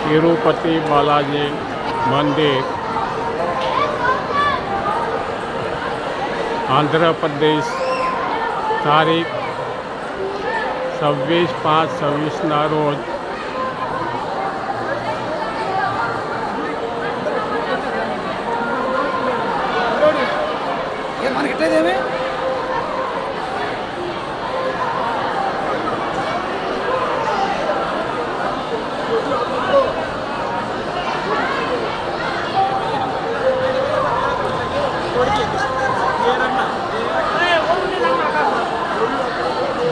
तिरुपति बालाजी मंदिर आंध्र प्रदेश तारीख 26/5/26 रोज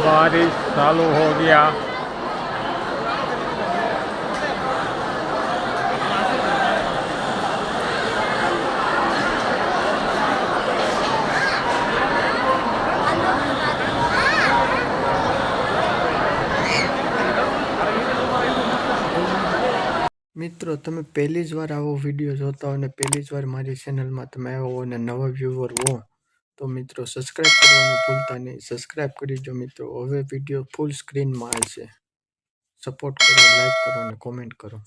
बारिश चालू हो गया। મિત્રો, તમે પહેલી જ વાર આવો વિડીયો જોતા હો અને પહેલી જ વાર મારી ચેનલમાં તમે આવ્યા હો અને નવા વ્યુઅર હો તો મિત્રો સબસ્ક્રાઈબ કરવાનું ભૂલતા નહીં. સબસ્ક્રાઈબ કરી દો મિત્રો. હવે વિડીયો ફૂલ સ્ક્રીનમાં આવશે. સપોર્ટ કરો, લાઈક કરો અને કોમેન્ટ કરો.